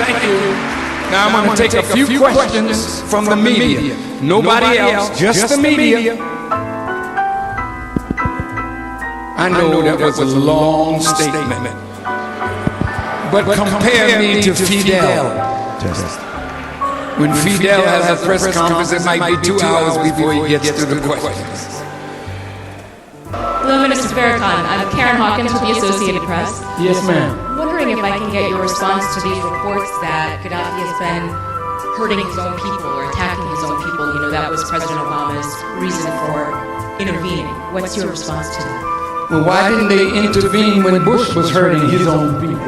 Thank you. Now I'm going to take a few questions from the media. Nobody else, just the media. I know that was a long statement, but compare me to Fidel. When Fidel has a press conference, it might be 2 hours before he gets to the questions. Hello, Minister Farrakhan. I'm Karen Hawkins with the Associated Press. Yes, ma'am. I'm wondering if I can get your response to these reports that Gaddafi has been hurting his own people or attacking his own people. You know, that was President Obama's reason for intervening. What's your response to that? Well, why didn't they intervene when Bush was hurting his own people?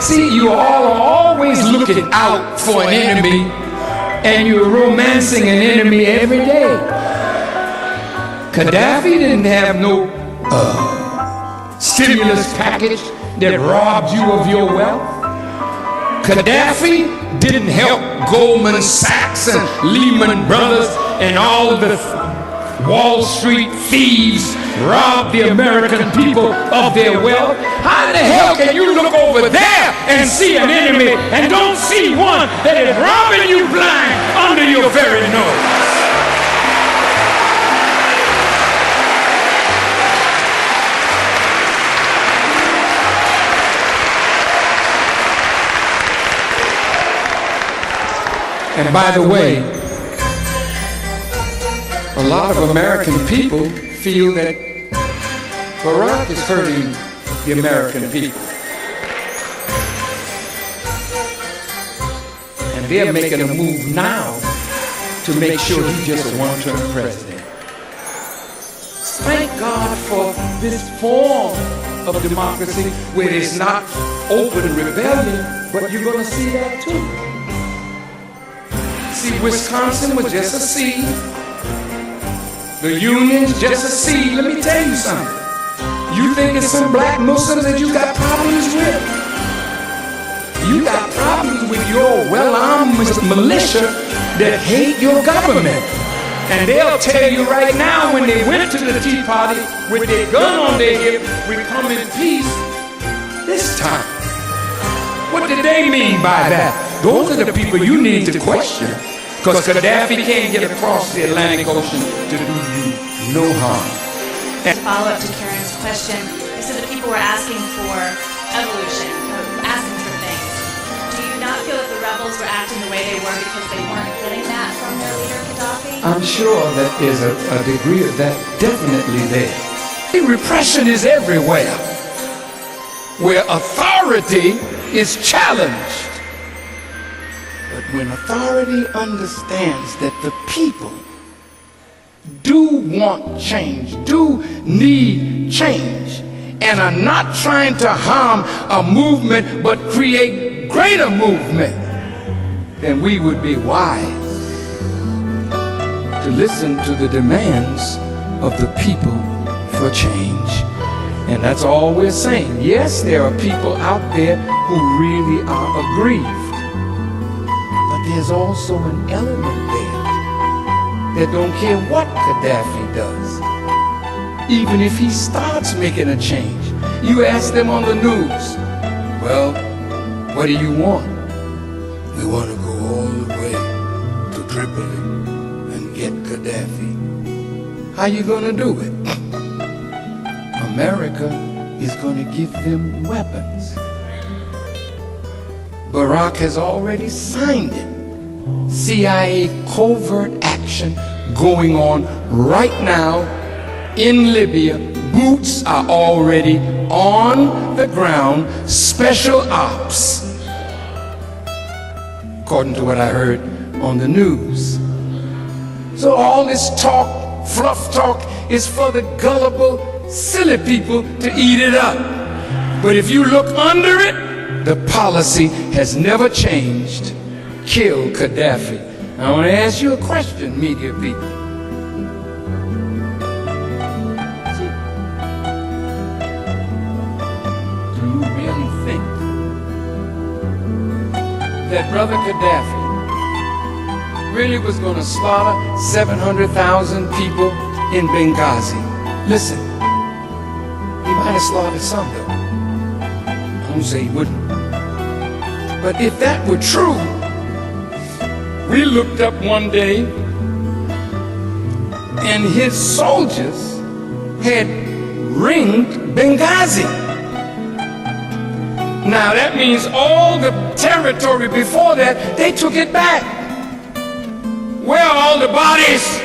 See, you all are always looking out for an enemy, and you're romancing an enemy every day. Gaddafi didn't have no stimulus package that robbed you of your wealth. Gaddafi didn't help Goldman Sachs and Lehman Brothers and all the Wall Street thieves rob the American people of their wealth. How the hell can you look over there and see an enemy and don't see one that is robbing you blind under your very nose? And by the way, a lot of American people feel that Barack is hurting the American people. And they're making a move now to make sure he's just a one-term president. Thank God for this form of democracy where it's not open rebellion, but you're going to see that too. See, Wisconsin was just a seed. The union's just a seed. Let me tell you something. You think it's some black Muslims that you got problems with? You got problems with your well-armed militia that hate your government. And they'll tell you right now when they went to the Tea Party with their gun on their hip, we come in peace this time. What did they mean by that? Those are the people you need to question. Because Gaddafi can't get across the Atlantic Ocean to do you no harm. Follow up to Karen's question. You said that people were asking for evolution, asking for things. Do you not feel that the rebels were acting the way they were because they weren't getting that from their leader, Gaddafi? I'm sure that there's a degree of that definitely there. Repression is everywhere, where authority is challenged. But when authority understands that the people do want change, do need change, and are not trying to harm a movement but create greater movement, then we would be wise to listen to the demands of the people for change. And that's all we're saying. Yes, there are people out there who really are aggrieved. There's also an element there that don't care what Gaddafi does. Even if he starts making a change, you ask them on the news, well, what do you want? We want to go all the way to Tripoli and get Gaddafi. How you going to do it? America is going to give them weapons. Barack has already signed it. CIA covert action going on right now in Libya. Boots are already on the ground. Special ops, according to what I heard on the news. So all this talk, fluff talk, is for the gullible, silly people to eat it up. But if you look under it, the policy has never changed. Kill Gaddafi. I want to ask you a question, media people. Do you really think that Brother Gaddafi really was going to slaughter 700,000 people in Benghazi? Listen, he might have slaughtered some though. I don't say he wouldn't. But if that were true, we looked up one day and his soldiers had ringed Benghazi. Now that means all the territory before that, they took it back. Where are all the bodies?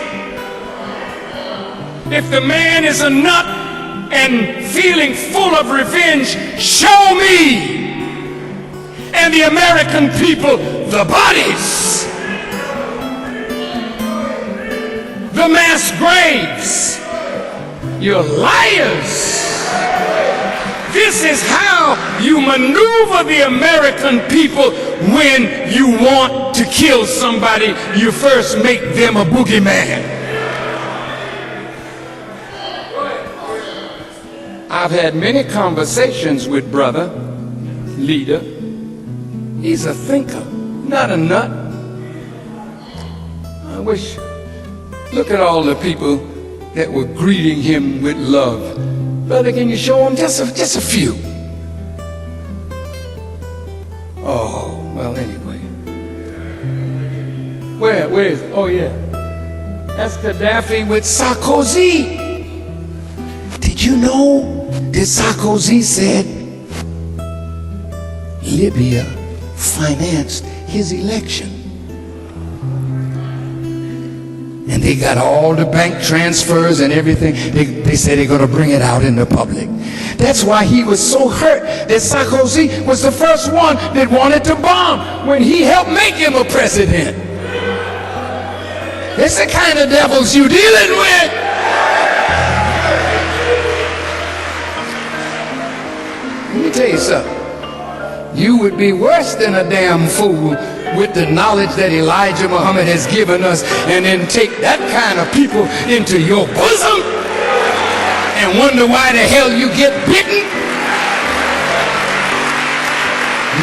If the man is a nut and feeling full of revenge, show me and the American people the bodies. The mass graves. You're liars. This is how you maneuver the American people when you want to kill somebody. You first make them a boogeyman. I've had many conversations with brother, leader. He's a thinker, not a nut. I wish, look at all the people that were greeting him with love. Brother, can you show them just a few? Oh, well, anyway. Where is, oh yeah. That's Gaddafi with Sarkozy. Did you know that Sarkozy said Libya financed his election? And they got all the bank transfers and everything. They said they're going to bring it out in the public. That's why he was so hurt that Sarkozy was the first one that wanted to bomb when he helped make him a president. It's the kind of devils you dealing with. Let me tell you something. You would be worse than a damn fool with the knowledge that Elijah Muhammad has given us, and then take that kind of people into your bosom and wonder why the hell you get bitten?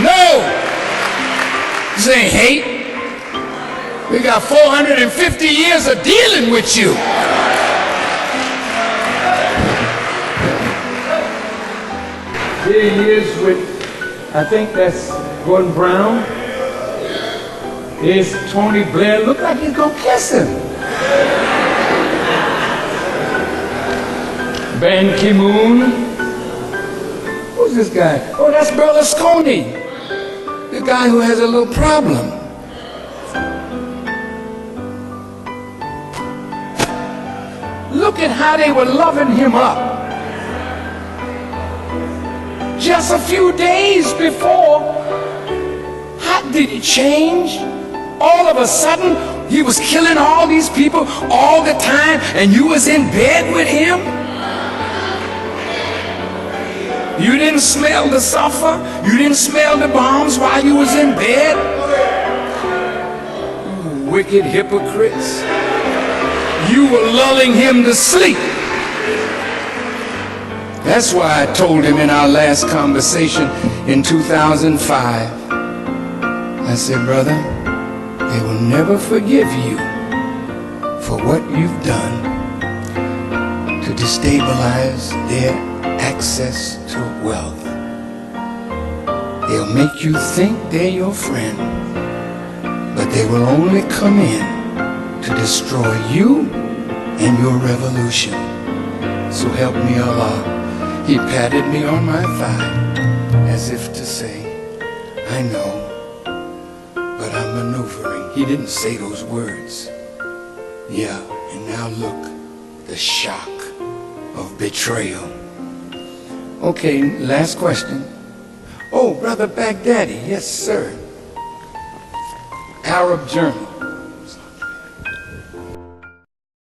No! This ain't hate. We got 450 years of dealing with you. Here he is with, I think that's Gordon Brown. Here's Tony Blair. Look like he's gonna kiss him. Ban Ki-moon. Who's this guy? Oh, that's Berlusconi, the guy who has a little problem. Look at how they were loving him up. Just a few days before, how did it change? All of a sudden, he was killing all these people all the time, and you was in bed with him? You didn't smell the sulfur? You didn't smell the bombs while you was in bed? You wicked hypocrites. You were lulling him to sleep. That's why I told him in our last conversation in 2005, I said, brother, they will never forgive you for what you've done to destabilize their access to wealth. They'll make you think they're your friend, but they will only come in to destroy you and your revolution. So help me Allah. He patted me on my thigh as if to say, I know, but I'm maneuvering. He didn't say those words. Yeah, and now look, the shock of betrayal. Okay, last question. Oh, Brother Baghdadi, yes sir. Arab Journal.